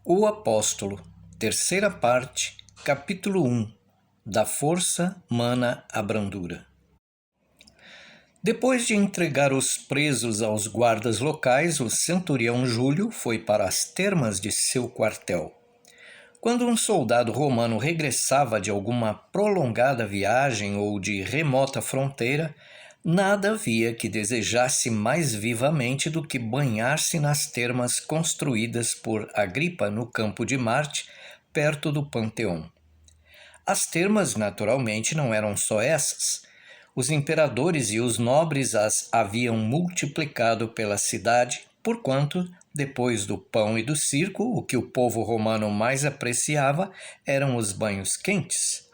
O Apóstolo, terceira parte, capítulo 1. Da força mana a brandura. Depois de entregar os presos aos guardas locais, o centurião Júlio foi para as termas de seu quartel. Quando um soldado romano regressava de alguma prolongada viagem ou de remota fronteira, nada havia que desejasse mais vivamente do que banhar-se nas termas construídas por Agripa no campo de Marte, perto do Panteão. As termas, naturalmente, não eram só essas. Os imperadores e os nobres as haviam multiplicado pela cidade, porquanto, depois do pão e do circo, o que o povo romano mais apreciava eram os banhos quentes.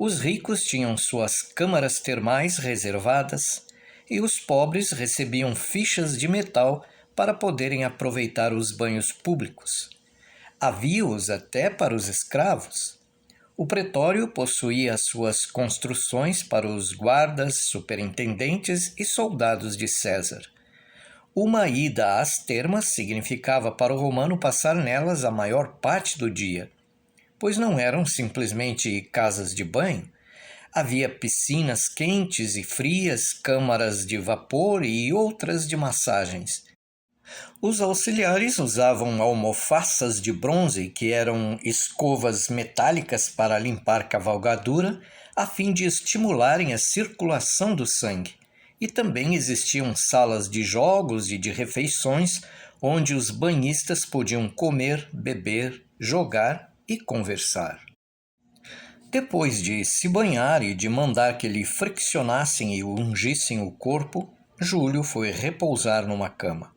Os ricos tinham suas câmaras termais reservadas e os pobres recebiam fichas de metal para poderem aproveitar os banhos públicos. Havia-os até para os escravos. O pretório possuía suas construções para os guardas, superintendentes e soldados de César. Uma ida às termas significava para o romano passar nelas a maior parte do dia, pois não eram simplesmente casas de banho. Havia piscinas quentes e frias, câmaras de vapor e outras de massagens. Os auxiliares usavam almofaças de bronze, que eram escovas metálicas para limpar cavalgadura, a fim de estimularem a circulação do sangue. E também existiam salas de jogos e de refeições, onde os banhistas podiam comer, beber, jogar e conversar. Depois de se banhar e de mandar que lhe friccionassem e ungissem o corpo, Júlio foi repousar numa cama.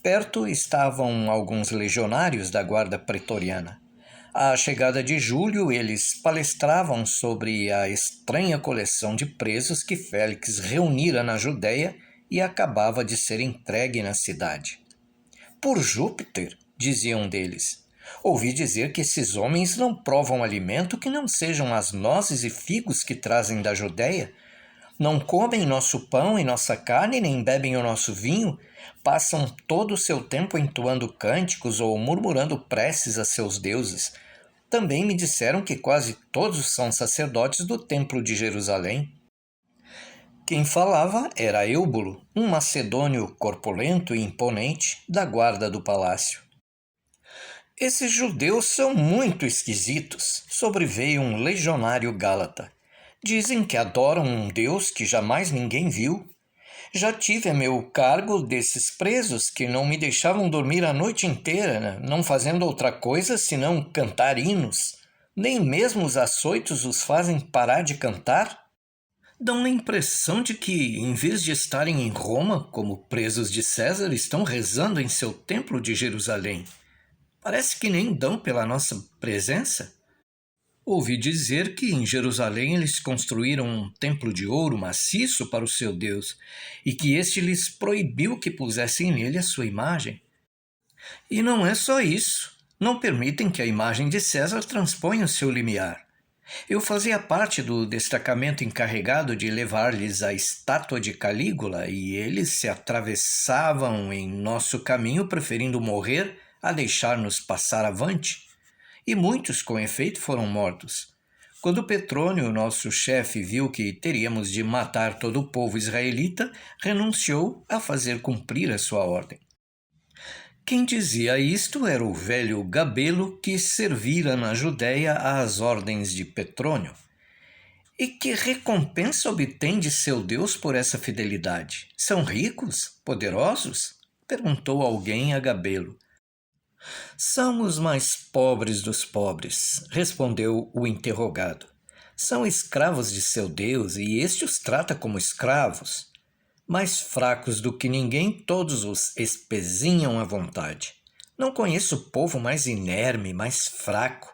Perto estavam alguns legionários da guarda pretoriana. À chegada de Júlio, eles palestravam sobre a estranha coleção de presos que Félix reunira na Judéia e acabava de ser entregue na cidade. Por Júpiter, dizia um deles, ouvi dizer que esses homens não provam alimento que não sejam as nozes e figos que trazem da Judéia. Não comem nosso pão e nossa carne, nem bebem o nosso vinho, passam todo o seu tempo entoando cânticos ou murmurando preces a seus deuses. Também me disseram que quase todos são sacerdotes do templo de Jerusalém. Quem falava era Eúbulo, um macedônio corpulento e imponente da guarda do palácio. Esses judeus são muito esquisitos, sobreveio um legionário gálata. Dizem que adoram um Deus que jamais ninguém viu. Já tive a meu cargo desses presos que não me deixavam dormir a noite inteira, não fazendo outra coisa senão cantar hinos. Nem mesmo os açoitos os fazem parar de cantar. Dão a impressão de que, em vez de estarem em Roma, como presos de César, estão rezando em seu templo de Jerusalém. Parece que nem dão pela nossa presença. Ouvi dizer que em Jerusalém eles construíram um templo de ouro maciço para o seu Deus e que este lhes proibiu que pusessem nele a sua imagem. E não é só isso. Não permitem que a imagem de César transponha o seu limiar. Eu fazia parte do destacamento encarregado de levar-lhes a estátua de Calígula e eles se atravessavam em nosso caminho preferindo morrer a deixar-nos passar avante. E muitos, com efeito, foram mortos. Quando Petrônio, nosso chefe, viu que teríamos de matar todo o povo israelita, renunciou a fazer cumprir a sua ordem. Quem dizia isto era o velho Gabelo, que servira na Judéia às ordens de Petrônio. E que recompensa obtém de seu Deus por essa fidelidade? São ricos? Poderosos? Perguntou alguém a Gabelo. São os mais pobres dos pobres, respondeu o interrogado. São escravos de seu Deus e este os trata como escravos. Mais fracos do que ninguém, todos os espezinham à vontade. Não conheço povo mais inerme, mais fraco.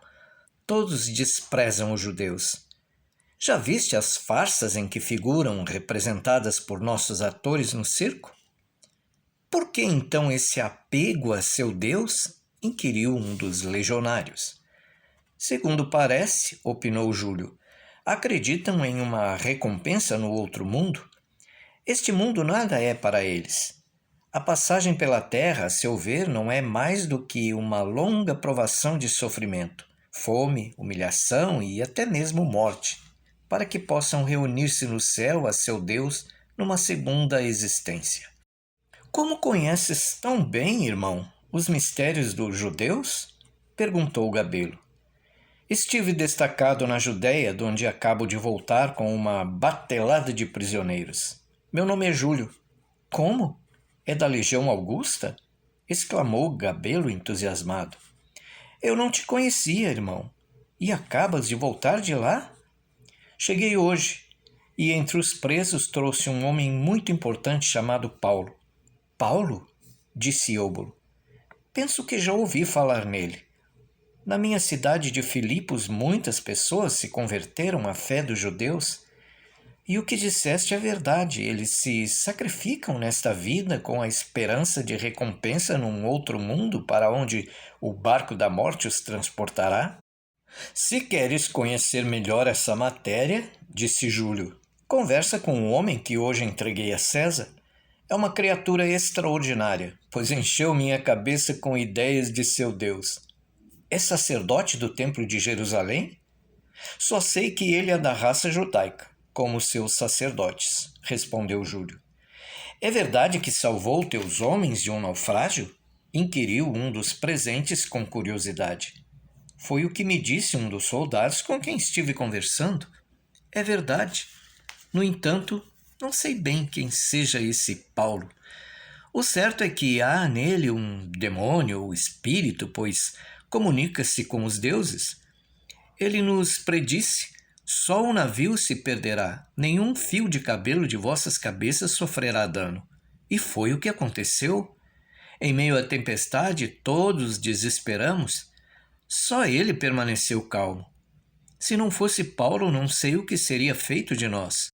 Todos desprezam os judeus. Já viste as farsas em que figuram representadas por nossos atores no circo? Por que então esse apego a seu Deus? Inquiriu um dos legionários. Segundo parece, opinou Júlio, acreditam em uma recompensa no outro mundo? Este mundo nada é para eles. A passagem pela terra, a seu ver, não é mais do que uma longa provação de sofrimento, fome, humilhação e até mesmo morte, para que possam reunir-se no céu a seu Deus numa segunda existência. Como conheces tão bem, irmão, os mistérios dos judeus? Perguntou Gabelo. Estive destacado na Judéia, de onde acabo de voltar com uma batelada de prisioneiros. Meu nome é Júlio. Como? É da Legião Augusta? Exclamou Gabelo entusiasmado. Eu não te conhecia, irmão. E acabas de voltar de lá? Cheguei hoje, e entre os presos trouxe um homem muito importante chamado Paulo. Paulo? Disse Eubolo. Penso que já ouvi falar nele. Na minha cidade de Filipos, muitas pessoas se converteram à fé dos judeus. E o que disseste é verdade. Eles se sacrificam nesta vida com a esperança de recompensa num outro mundo para onde o barco da morte os transportará? Se queres conhecer melhor essa matéria, disse Júlio, conversa com o homem que hoje entreguei a César. É uma criatura extraordinária, pois encheu minha cabeça com ideias de seu Deus. É sacerdote do Templo de Jerusalém? Só sei que ele é da raça judaica, como seus sacerdotes, respondeu Júlio. É verdade que salvou teus homens de um naufrágio? Inquiriu um dos presentes com curiosidade. Foi o que me disse um dos soldados com quem estive conversando. É verdade. No entanto, não sei bem quem seja esse Paulo. O certo é que há nele um demônio ou espírito, pois comunica-se com os deuses. Ele nos predisse: só o navio se perderá, nenhum fio de cabelo de vossas cabeças sofrerá dano. E foi o que aconteceu. Em meio à tempestade, todos desesperamos. Só ele permaneceu calmo. Se não fosse Paulo, não sei o que seria feito de nós.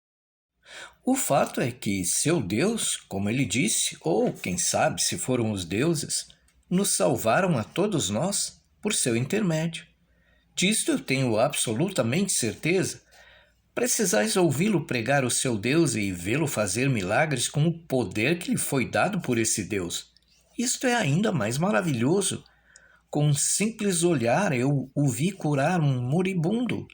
O fato é que seu Deus, como ele disse, ou quem sabe se foram os deuses, nos salvaram a todos nós por seu intermédio. Disto eu tenho absolutamente certeza. Precisais ouvi-lo pregar o seu Deus e vê-lo fazer milagres com o poder que lhe foi dado por esse Deus. Isto é ainda mais maravilhoso. Com um simples olhar eu o vi curar um moribundo.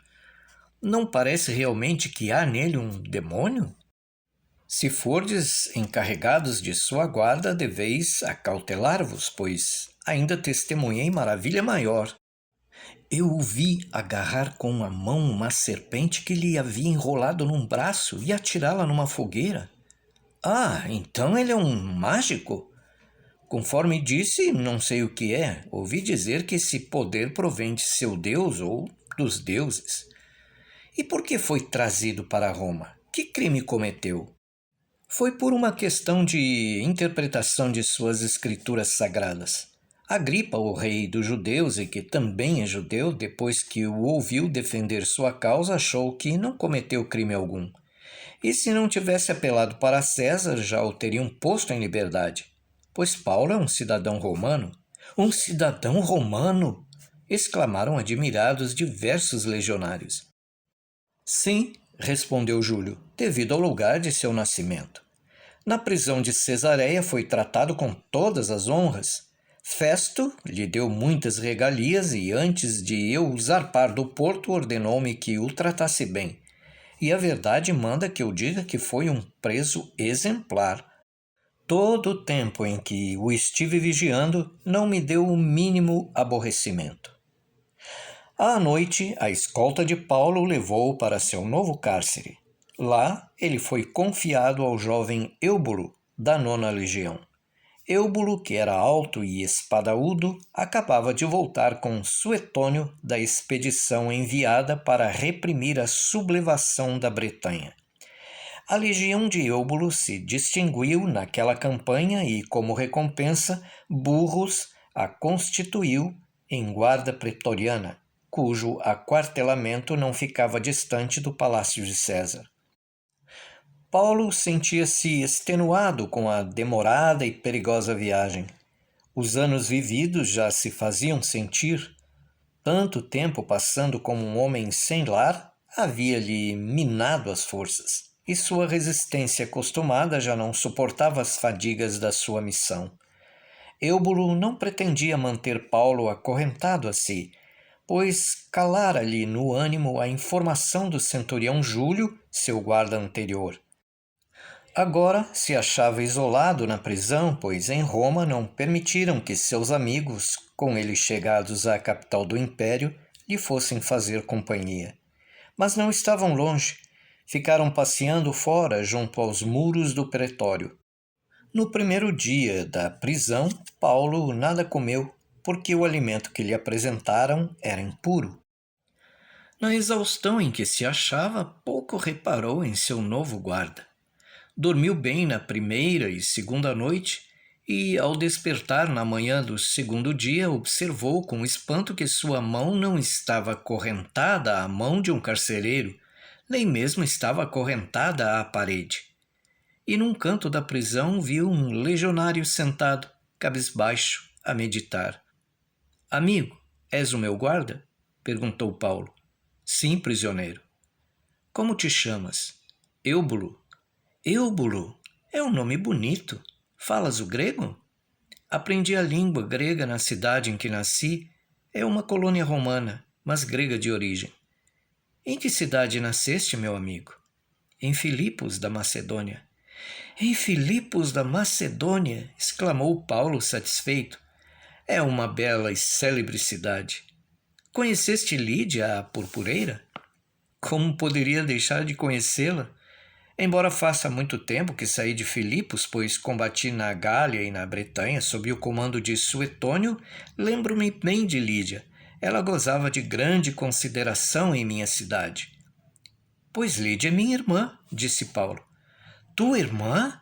Não parece realmente que há nele um demônio? Se fordes encarregados de sua guarda, deveis acautelar-vos, pois ainda testemunhei maravilha maior. Eu o vi agarrar com a mão uma serpente que lhe havia enrolado num braço e atirá-la numa fogueira. Ah, então ele é um mágico? Conforme disse, não sei o que é. Ouvi dizer que esse poder provém de seu Deus ou dos deuses. E por que foi trazido para Roma? Que crime cometeu? Foi por uma questão de interpretação de suas escrituras sagradas. Agripa, o rei dos judeus e que também é judeu, depois que o ouviu defender sua causa, achou que não cometeu crime algum. E se não tivesse apelado para César, já o teriam posto em liberdade. Pois Paulo é um cidadão romano. Um cidadão romano! Exclamaram admirados diversos legionários. Sim, respondeu Júlio, devido ao lugar de seu nascimento. Na prisão de Cesareia foi tratado com todas as honras. Festo lhe deu muitas regalias e antes de eu zarpar do porto ordenou-me que o tratasse bem. E a verdade manda que eu diga que foi um preso exemplar. Todo o tempo em que o estive vigiando não me deu o mínimo aborrecimento. À noite, a escolta de Paulo o levou para seu novo cárcere. Lá, ele foi confiado ao jovem Eubolo, da 9ª Legião. Eubolo, que era alto e espadaúdo, acabava de voltar com Suetônio da expedição enviada para reprimir a sublevação da Bretanha. A legião de Eubolo se distinguiu naquela campanha e, como recompensa, Burrus a constituiu em guarda pretoriana, cujo aquartelamento não ficava distante do palácio de César. Paulo sentia-se extenuado com a demorada e perigosa viagem. Os anos vividos já se faziam sentir. Tanto tempo passando como um homem sem lar havia-lhe minado as forças. e sua resistência acostumada já não suportava as fadigas da sua missão. Eubulo não pretendia manter Paulo acorrentado a si, pois calara-lhe no ânimo a informação do centurião Júlio, seu guarda anterior. Agora se achava isolado na prisão, pois em Roma não permitiram que seus amigos, com ele chegados à capital do império, lhe fossem fazer companhia. Mas não estavam longe. Ficaram passeando fora junto aos muros do pretório. No primeiro dia da prisão, Paulo nada comeu, porque o alimento que lhe apresentaram era impuro. Na exaustão em que se achava, pouco reparou em seu novo guarda. Dormiu bem na primeira e segunda noite, e, ao despertar na manhã do segundo dia, observou com espanto que sua mão não estava acorrentada à mão de um carcereiro, nem mesmo estava acorrentada à parede. E num canto da prisão viu um legionário sentado, cabisbaixo, a meditar. "Amigo, és o meu guarda?" perguntou Paulo. "Sim, prisioneiro." "Como te chamas?" "Eubulo." "Eubulo, é um nome bonito. Falas o grego?" "Aprendi a língua grega na cidade em que nasci. É uma colônia romana, mas grega de origem." "Em que cidade nasceste, meu amigo?" "Em Filipos, da Macedônia." "Em Filipos, da Macedônia!" exclamou Paulo satisfeito. "É uma bela e célebre cidade." "Conheceste Lídia, a purpureira?" "Como poderia deixar de conhecê-la? Embora faça muito tempo que saí de Filipos, pois combati na Gália e na Bretanha sob o comando de Suetônio, lembro-me bem de Lídia. Ela gozava de grande consideração em minha cidade." "Pois Lídia é minha irmã", disse Paulo. "Tua irmã?"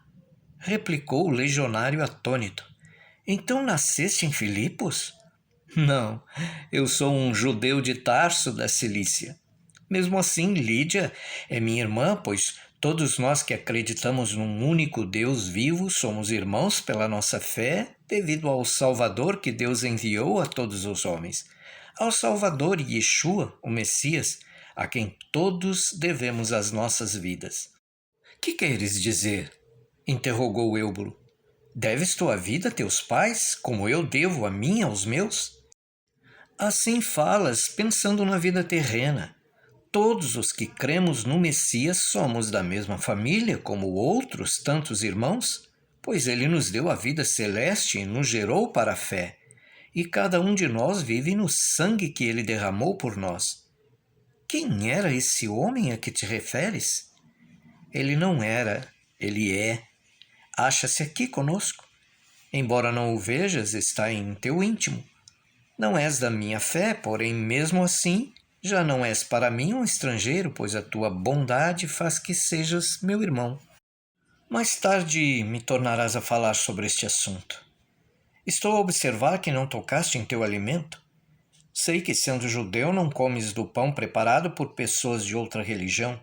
replicou o legionário atônito. "Então nasceste em Filipos?" "Não, eu sou um judeu de Tarso, da Cilícia." "Mesmo assim, Lídia é minha irmã, pois todos nós que acreditamos num único Deus vivo somos irmãos pela nossa fé, devido ao Salvador que Deus enviou a todos os homens. Ao Salvador Yeshua, o Messias, a quem todos devemos as nossas vidas." "Que queres dizer?" interrogou Eubulo. "Deves tua vida a teus pais, como eu devo a minha aos meus?" "Assim falas, pensando na vida terrena. Todos os que cremos no Messias somos da mesma família, como outros tantos irmãos, pois ele nos deu a vida celeste e nos gerou para a fé, e cada um de nós vive no sangue que ele derramou por nós." "Quem era esse homem a que te referes?" "Ele não era, ele é. Acha-se aqui conosco. Embora não o vejas, está em teu íntimo. Não és da minha fé, porém, mesmo assim, já não és para mim um estrangeiro, pois a tua bondade faz que sejas meu irmão. Mais tarde me tornarás a falar sobre este assunto. Estou a observar que não tocaste em teu alimento. Sei que, sendo judeu, não comes do pão preparado por pessoas de outra religião.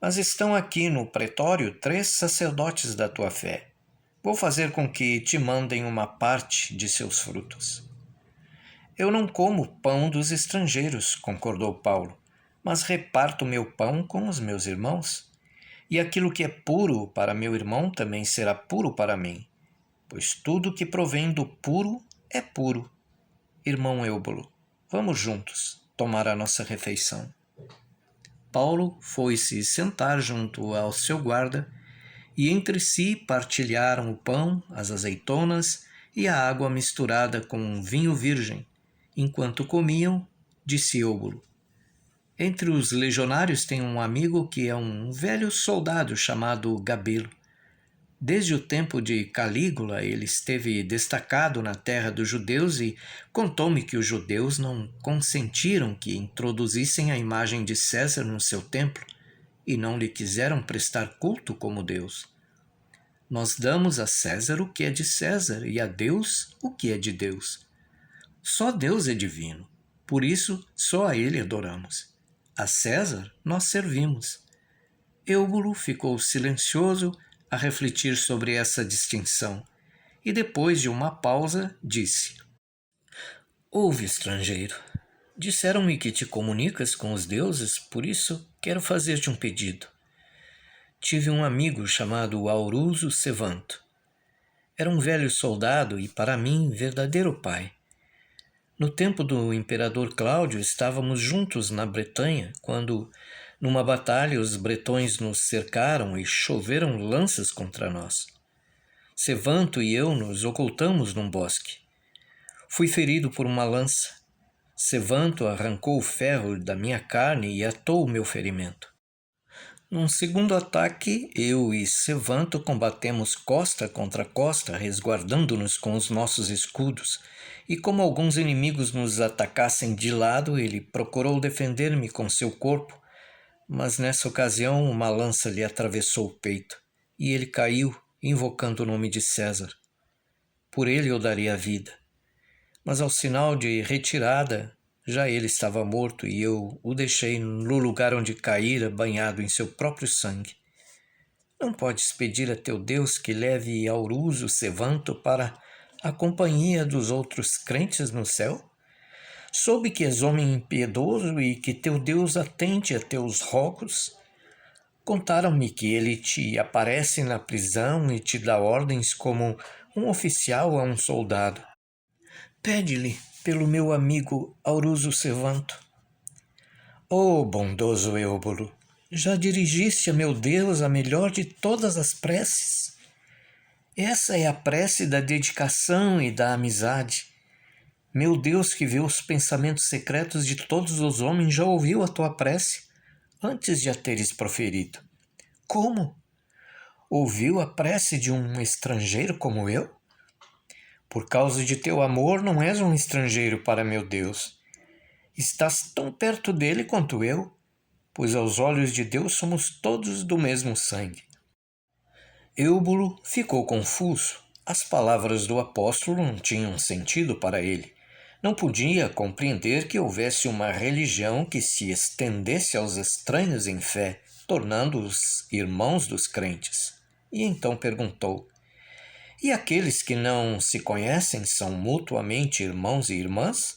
Mas estão aqui no pretório 3 sacerdotes da tua fé. Vou fazer com que te mandem uma parte de seus frutos." "Eu não como pão dos estrangeiros", concordou Paulo, "mas reparto meu pão com os meus irmãos. E aquilo que é puro para meu irmão também será puro para mim, pois tudo que provém do puro é puro. Irmão Eubulo, vamos juntos tomar a nossa refeição." Paulo foi-se sentar junto ao seu guarda, e entre si partilharam o pão, as azeitonas e a água misturada com um vinho virgem. Enquanto comiam, disse Eubulo: "Entre os legionários tem um amigo que é um velho soldado chamado Gabelo. Desde o tempo de Calígula ele esteve destacado na terra dos judeus e contou-me que os judeus não consentiram que introduzissem a imagem de César no seu templo e não lhe quiseram prestar culto como Deus. Nós damos a César o que é de César e a Deus o que é de Deus. Só Deus é divino, por isso só a ele adoramos. A César nós servimos." Eubulo ficou silencioso a refletir sobre essa distinção e, depois de uma pausa, disse: "Ouve, estrangeiro. Disseram-me que te comunicas com os deuses, por isso quero fazer-te um pedido. tive um amigo chamado Auruso Sevanto. Era um velho soldado e, para mim, verdadeiro pai. No tempo do imperador Cláudio, estávamos juntos na Bretanha, quando, numa batalha, os bretões nos cercaram e choveram lanças contra nós. Sevanto e eu nos ocultamos num bosque. Fui ferido por uma lança. Sevanto arrancou o ferro da minha carne e atou o meu ferimento. Num segundo ataque, eu e Sevanto combatemos costa contra costa, resguardando-nos com os nossos escudos, e como alguns inimigos nos atacassem de lado, ele procurou defender-me com seu corpo, mas nessa ocasião uma lança lhe atravessou o peito, e ele caiu, invocando o nome de César. Por ele eu daria a vida, mas ao sinal de retirada, já ele estava morto e eu o deixei no lugar onde caíra, banhado em seu próprio sangue. Não podes pedir a teu Deus que leve Auruso Sevanto para a companhia dos outros crentes no céu? Soube que és homem impiedoso e que teu Deus atende a teus rogos. Contaram-me que ele te aparece na prisão e te dá ordens como um oficial a um soldado. Pede-lhe pelo meu amigo Auruso Sevanto. Oh, bondoso Eubolo, já dirigiste a meu Deus a melhor de todas as preces? Essa é a prece da dedicação e da amizade. Meu Deus, que vê os pensamentos secretos de todos os homens, já ouviu a tua prece antes de a teres proferido. Como? Ouviu a prece de um estrangeiro como eu? Por causa de teu amor, não és um estrangeiro para meu Deus. Estás tão perto dele quanto eu, pois aos olhos de Deus somos todos do mesmo sangue. Eubolo ficou confuso. As palavras do apóstolo não tinham sentido para ele. Não podia compreender que houvesse uma religião que se estendesse aos estranhos em fé, tornando-os irmãos dos crentes. E então perguntou: e aqueles que não se conhecem são mutuamente irmãos e irmãs?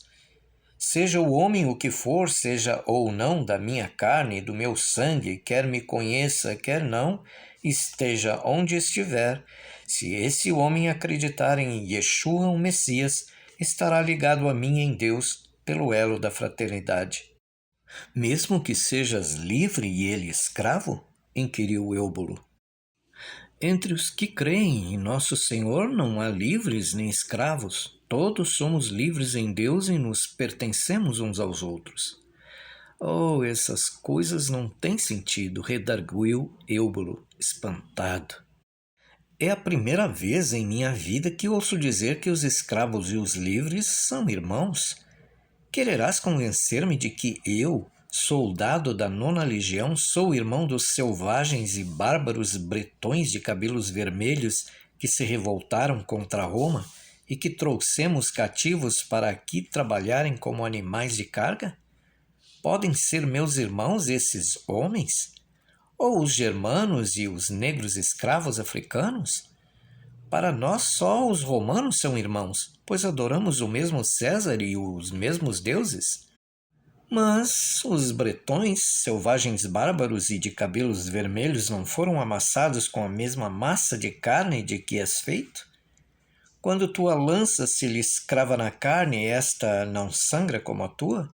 Seja o homem o que for, seja ou não da minha carne e do meu sangue, quer me conheça, quer não, esteja onde estiver, se esse homem acreditar em Yeshua, o Messias, estará ligado a mim em Deus pelo elo da fraternidade. Mesmo que sejas livre e ele escravo? Inquiriu Eubolo. Entre os que creem em nosso Senhor não há livres nem escravos. Todos somos livres em Deus e nos pertencemos uns aos outros. Oh, essas coisas não têm sentido, redarguiu Eubolo, espantado. É a primeira vez em minha vida que ouço dizer que os escravos e os livres são irmãos. Quererás convencer-me de que eu, soldado da 9ª Legião, sou irmão dos selvagens e bárbaros bretões de cabelos vermelhos que se revoltaram contra Roma e que trouxemos cativos para aqui trabalharem como animais de carga? Podem ser meus irmãos esses homens? Ou os germanos e os negros escravos africanos? Para nós só os romanos são irmãos, pois adoramos o mesmo César e os mesmos deuses. Mas os bretões, selvagens bárbaros e de cabelos vermelhos, não foram amassados com a mesma massa de carne de que és feito? Quando tua lança se lhes crava na carne, esta não sangra como a tua?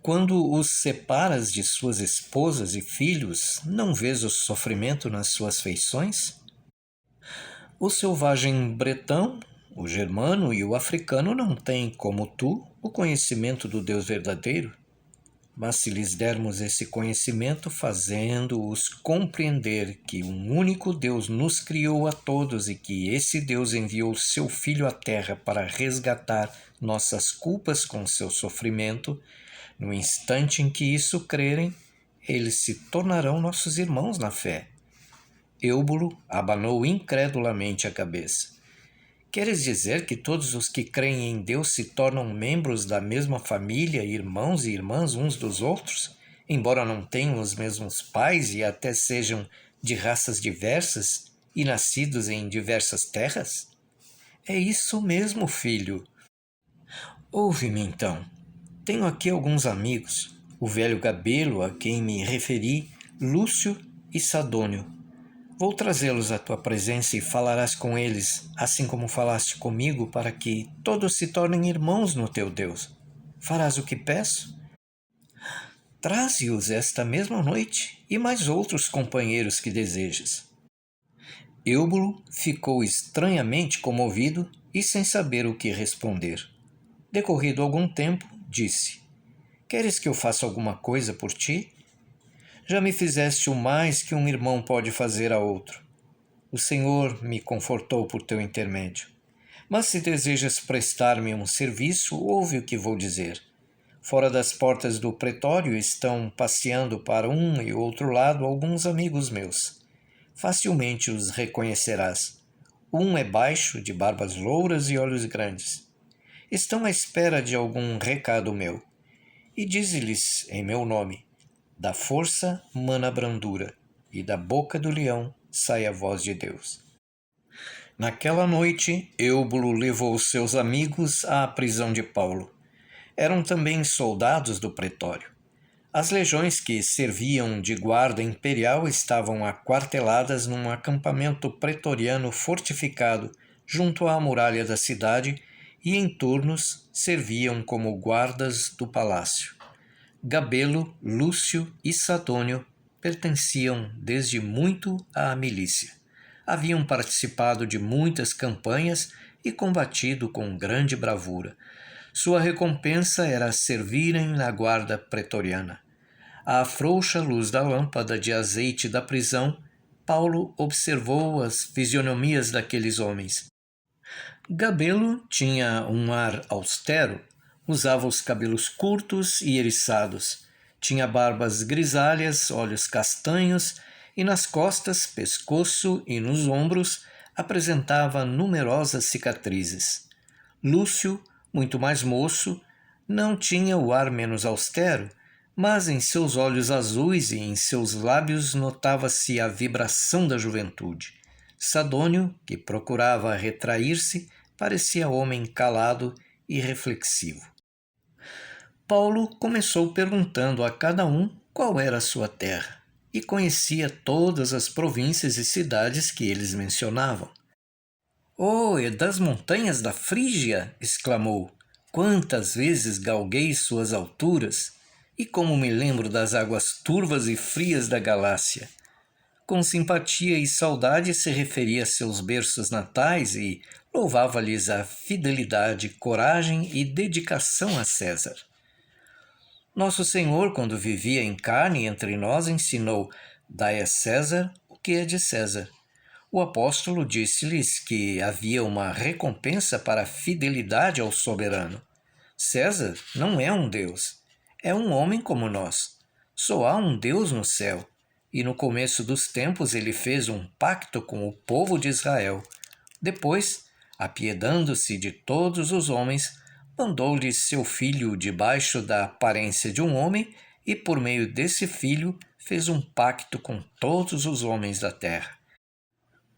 Quando os separas de suas esposas e filhos, não vês o sofrimento nas suas feições? O selvagem bretão, o germano e o africano não têm, como tu, o conhecimento do Deus verdadeiro. Mas se lhes dermos esse conhecimento, fazendo-os compreender que um único Deus nos criou a todos e que esse Deus enviou seu Filho à terra para resgatar nossas culpas com seu sofrimento, no instante em que isso crerem, eles se tornarão nossos irmãos na fé. Eubolo abanou incredulamente a cabeça. Queres dizer que todos os que creem em Deus se tornam membros da mesma família, irmãos e irmãs uns dos outros, embora não tenham os mesmos pais e até sejam de raças diversas e nascidos em diversas terras? É isso mesmo, filho. Ouve-me então. Tenho aqui alguns amigos, o velho Gabelo, a quem me referi, Lúcio e Sadônio. Vou trazê-los à tua presença e falarás com eles, assim como falaste comigo, para que todos se tornem irmãos no teu Deus. Farás o que peço? Traze-os esta mesma noite e mais outros companheiros que desejes. Eúbulo ficou estranhamente comovido e sem saber o que responder. Decorrido algum tempo, disse: Queres que eu faça alguma coisa por ti? Já me fizeste o mais que um irmão pode fazer a outro. O Senhor me confortou por teu intermédio. Mas se desejas prestar-me um serviço, ouve o que vou dizer. Fora das portas do pretório estão passeando para um e outro lado alguns amigos meus. Facilmente os reconhecerás. Um é baixo, de barbas louras e olhos grandes. Estão à espera de algum recado meu. E dize-lhes em meu nome: da força mana a brandura, e da boca do leão sai a voz de Deus. Naquela noite, Eúbulo levou seus amigos à prisão de Paulo. Eram também soldados do pretório. As legiões que serviam de guarda imperial estavam aquarteladas num acampamento pretoriano fortificado junto à muralha da cidade e em turnos serviam como guardas do palácio. Gabelo, Lúcio e Sadônio pertenciam desde muito à milícia. Haviam participado de muitas campanhas e combatido com grande bravura. Sua recompensa era servirem na guarda pretoriana. À frouxa luz da lâmpada de azeite da prisão, Paulo observou as fisionomias daqueles homens. Gabelo tinha um ar austero, usava os cabelos curtos e eriçados, tinha barbas grisalhas, olhos castanhos e nas costas, pescoço e nos ombros apresentava numerosas cicatrizes. Lúcio, muito mais moço, não tinha o ar menos austero, mas em seus olhos azuis e em seus lábios notava-se a vibração da juventude. Sadônio, que procurava retrair-se, parecia homem calado e reflexivo. Paulo começou perguntando a cada um qual era a sua terra, e conhecia todas as províncias e cidades que eles mencionavam. Oh, é das montanhas da Frígia! Exclamou. Quantas vezes galguei suas alturas, e como me lembro das águas turvas e frias da Galácia! Com simpatia e saudade se referia a seus berços natais e louvava-lhes a fidelidade, coragem e dedicação a César. Nosso Senhor, quando vivia em carne entre nós, ensinou: dai a César o que é de César. O apóstolo disse-lhes que havia uma recompensa para a fidelidade ao soberano. César não é um Deus, é um homem como nós. Só há um Deus no céu, e no começo dos tempos ele fez um pacto com o povo de Israel. Depois, apiedando-se de todos os homens, mandou-lhes seu filho debaixo da aparência de um homem e por meio desse filho fez um pacto com todos os homens da terra.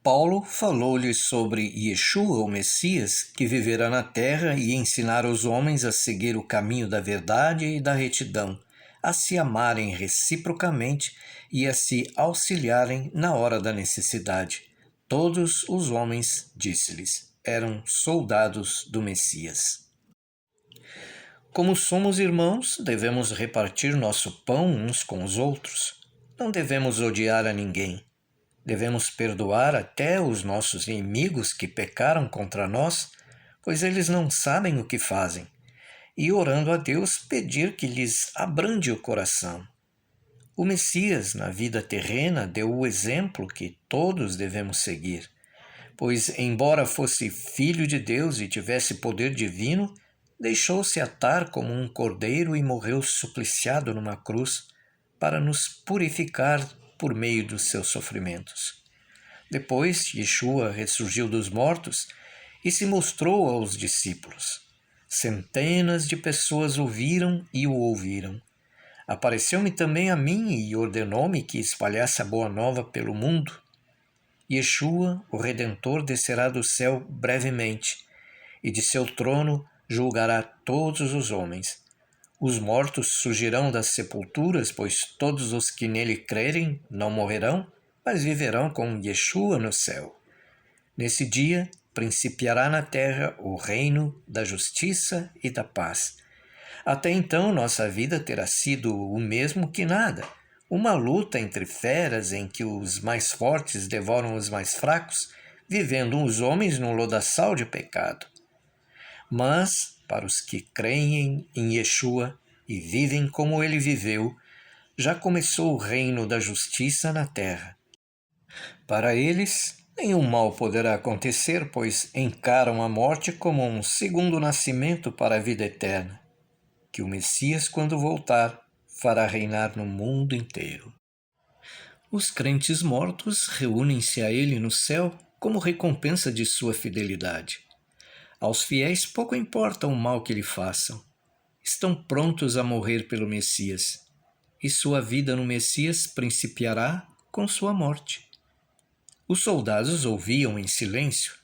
Paulo falou-lhes sobre Yeshua, o Messias, que vivera na terra e ensinara os homens a seguir o caminho da verdade e da retidão, a se amarem reciprocamente e a se auxiliarem na hora da necessidade. Todos os homens, disse-lhes, eram soldados do Messias. Como somos irmãos, devemos repartir nosso pão uns com os outros. Não devemos odiar a ninguém. Devemos perdoar até os nossos inimigos que pecaram contra nós, pois eles não sabem o que fazem, e orando a Deus pedir que lhes abrande o coração. O Messias, na vida terrena, deu o exemplo que todos devemos seguir, pois, embora fosse filho de Deus e tivesse poder divino, deixou-se atar como um cordeiro e morreu supliciado numa cruz para nos purificar por meio dos seus sofrimentos. Depois, Yeshua ressurgiu dos mortos e se mostrou aos discípulos. Centenas de pessoas ouviram e o ouviram. Apareceu-me também a mim e ordenou-me que espalhasse a boa nova pelo mundo. Yeshua, o Redentor, descerá do céu brevemente e de seu trono julgará todos os homens. Os mortos surgirão das sepulturas, pois todos os que nele crerem não morrerão, mas viverão com Yeshua no céu. Nesse dia, principiará na terra o reino da justiça e da paz. Até então, nossa vida terá sido o mesmo que nada, uma luta entre feras em que os mais fortes devoram os mais fracos, vivendo os homens num lodaçal de pecado. Mas, para os que creem em Yeshua e vivem como ele viveu, já começou o reino da justiça na terra. Para eles, nenhum mal poderá acontecer, pois encaram a morte como um segundo nascimento para a vida eterna, que o Messias, quando voltar, fará reinar no mundo inteiro. Os crentes mortos reúnem-se a ele no céu como recompensa de sua fidelidade. Aos fiéis pouco importa o mal que lhe façam. Estão prontos a morrer pelo Messias, e sua vida no Messias principiará com sua morte. Os soldados ouviam em silêncio.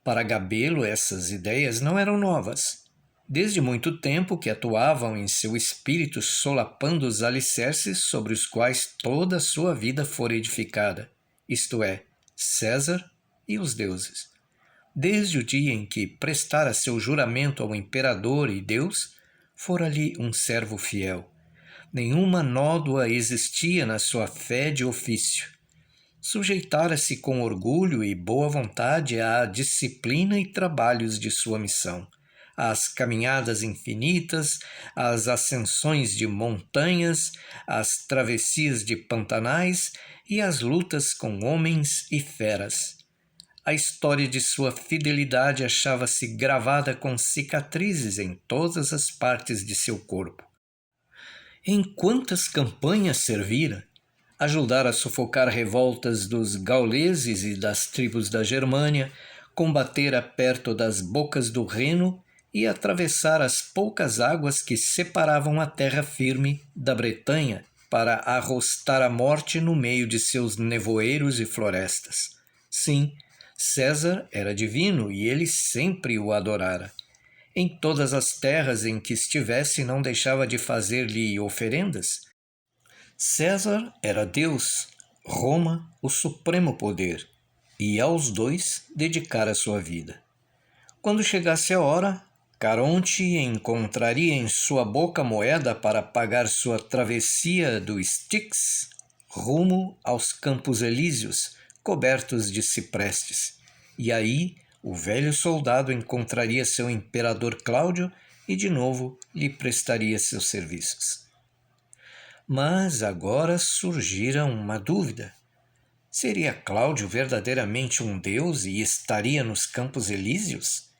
Para Gabelo, essas ideias não eram novas. Desde muito tempo que atuavam em seu espírito, solapando os alicerces sobre os quais toda a sua vida fora edificada, isto é, César e os deuses. Desde o dia em que prestara seu juramento ao imperador e Deus, fora-lhe um servo fiel. Nenhuma nódoa existia na sua fé de ofício. Sujeitara-se com orgulho e boa vontade à disciplina e trabalhos de sua missão, às caminhadas infinitas, às ascensões de montanhas, às travessias de pantanais e às lutas com homens e feras. A história de sua fidelidade achava-se gravada com cicatrizes em todas as partes de seu corpo. Em quantas campanhas servira? Ajudara a sufocar revoltas dos gauleses e das tribos da Germânia, combatera perto das bocas do Reno e atravessar as poucas águas que separavam a terra firme da Bretanha para arrostar a morte no meio de seus nevoeiros e florestas. Sim, César era divino e ele sempre o adorara. Em todas as terras em que estivesse não deixava de fazer-lhe oferendas. César era Deus, Roma o supremo poder, e aos dois dedicara sua vida. Quando chegasse a hora, Caronte encontraria em sua boca moeda para pagar sua travessia do Styx rumo aos Campos Elíseos, cobertos de ciprestes. E aí o velho soldado encontraria seu imperador Cláudio e de novo lhe prestaria seus serviços. Mas agora surgira uma dúvida. Seria Cláudio verdadeiramente um deus e estaria nos Campos Elíseos?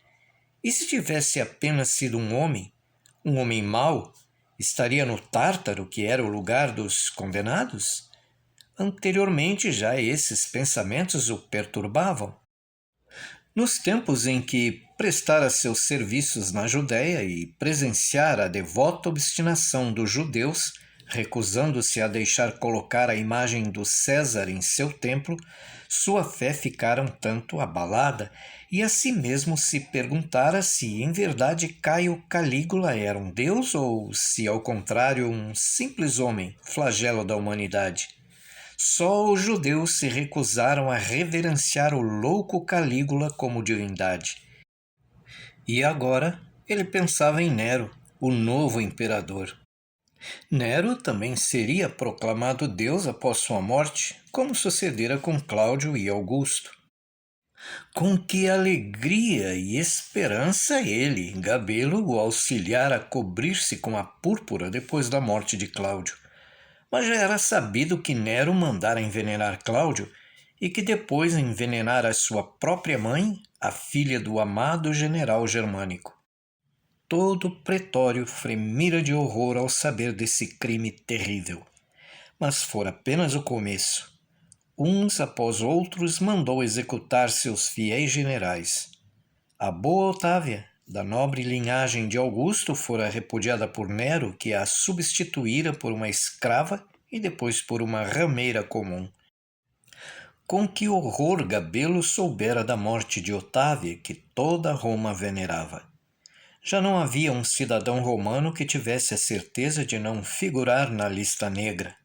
E se tivesse apenas sido um homem mau, estaria no Tártaro, que era o lugar dos condenados? Anteriormente já esses pensamentos o perturbavam. Nos tempos em que prestara seus serviços na Judéia e presenciara a devota obstinação dos judeus, recusando-se a deixar colocar a imagem do César em seu templo, sua fé ficara um tanto abalada e a si mesmo se perguntara se em verdade Caio Calígula era um deus ou se, ao contrário, um simples homem, flagelo da humanidade. Só os judeus se recusaram a reverenciar o louco Calígula como divindade. E agora ele pensava em Nero, o novo imperador. Nero também seria proclamado Deus após sua morte, como sucedera com Cláudio e Augusto. Com que alegria e esperança ele, Gabelo, o auxiliara a cobrir-se com a púrpura depois da morte de Cláudio. Mas já era sabido que Nero mandara envenenar Cláudio e que depois envenenara sua própria mãe, a filha do amado general germânico. Todo o pretório fremira de horror ao saber desse crime terrível. Mas fora apenas o começo. Uns após outros mandou executar seus fiéis generais. A boa Otávia, da nobre linhagem de Augusto, fora repudiada por Nero, que a substituíra por uma escrava e depois por uma rameira comum. Com que horror Gabelo soubera da morte de Otávia, que toda Roma venerava. Já não havia um cidadão romano que tivesse a certeza de não figurar na lista negra.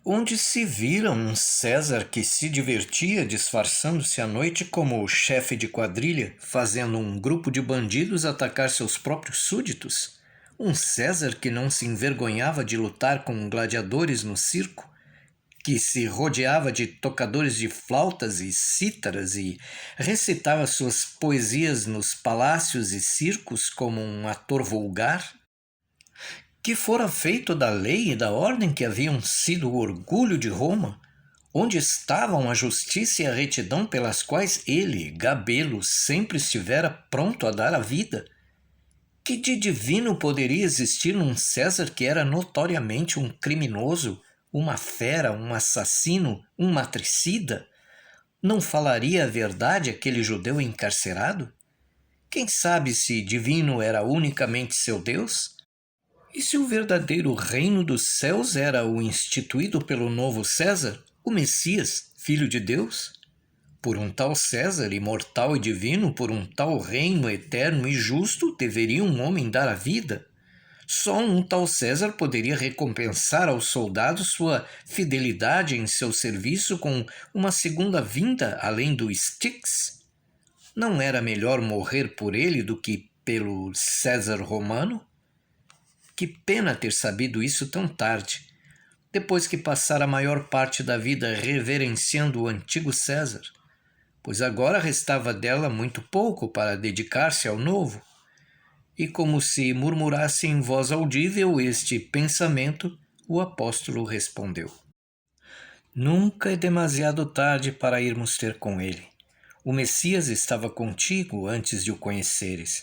Onde se vira um César que se divertia disfarçando-se à noite como chefe de quadrilha, fazendo um grupo de bandidos atacar seus próprios súditos? Um César que não se envergonhava de lutar com gladiadores no circo? Que se rodeava de tocadores de flautas e cítaras e recitava suas poesias nos palácios e circos como um ator vulgar? Que fora feito da lei e da ordem que haviam sido o orgulho de Roma? Onde estavam a justiça e a retidão pelas quais ele, Gabelo, sempre estivera pronto a dar a vida? Que de divino poderia existir num César que era notoriamente um criminoso, uma fera, um assassino, um matricida? Não falaria a verdade aquele judeu encarcerado? Quem sabe se divino era unicamente seu Deus? E se o verdadeiro reino dos céus era o instituído pelo novo César, o Messias, filho de Deus? Por um tal César, imortal e divino, por um tal reino eterno e justo, deveria um homem dar a vida? Só um tal César poderia recompensar aos soldados sua fidelidade em seu serviço com uma segunda vinda além do Styx? Não era melhor morrer por ele do que pelo César romano? Que pena ter sabido isso tão tarde, depois que passara a maior parte da vida reverenciando o antigo César, pois agora restava dela muito pouco para dedicar-se ao novo. E como se murmurasse em voz audível este pensamento, o apóstolo respondeu: Nunca é demasiado tarde para irmos ter com ele. O Messias estava contigo antes de o conheceres,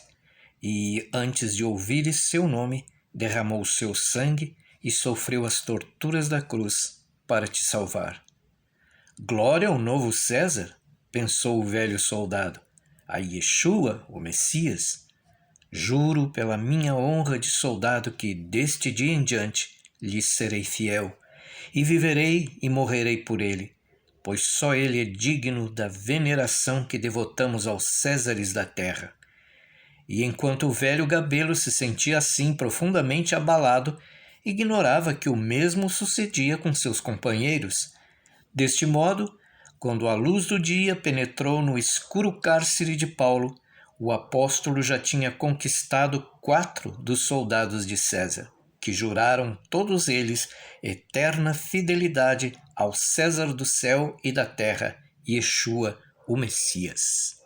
e antes de ouvires seu nome, derramou seu sangue e sofreu as torturas da cruz para te salvar. Glória ao novo César, pensou o velho soldado, a Yeshua, o Messias. Juro pela minha honra de soldado que deste dia em diante lhe serei fiel, e viverei e morrerei por ele, pois só ele é digno da veneração que devotamos aos Césares da terra. E enquanto o velho Gabelo se sentia assim profundamente abalado, ignorava que o mesmo sucedia com seus companheiros. Deste modo, quando a luz do dia penetrou no escuro cárcere de Paulo, o apóstolo já tinha conquistado 4 dos soldados de César, que juraram todos eles eterna fidelidade ao César do céu e da terra, Yeshua, o Messias.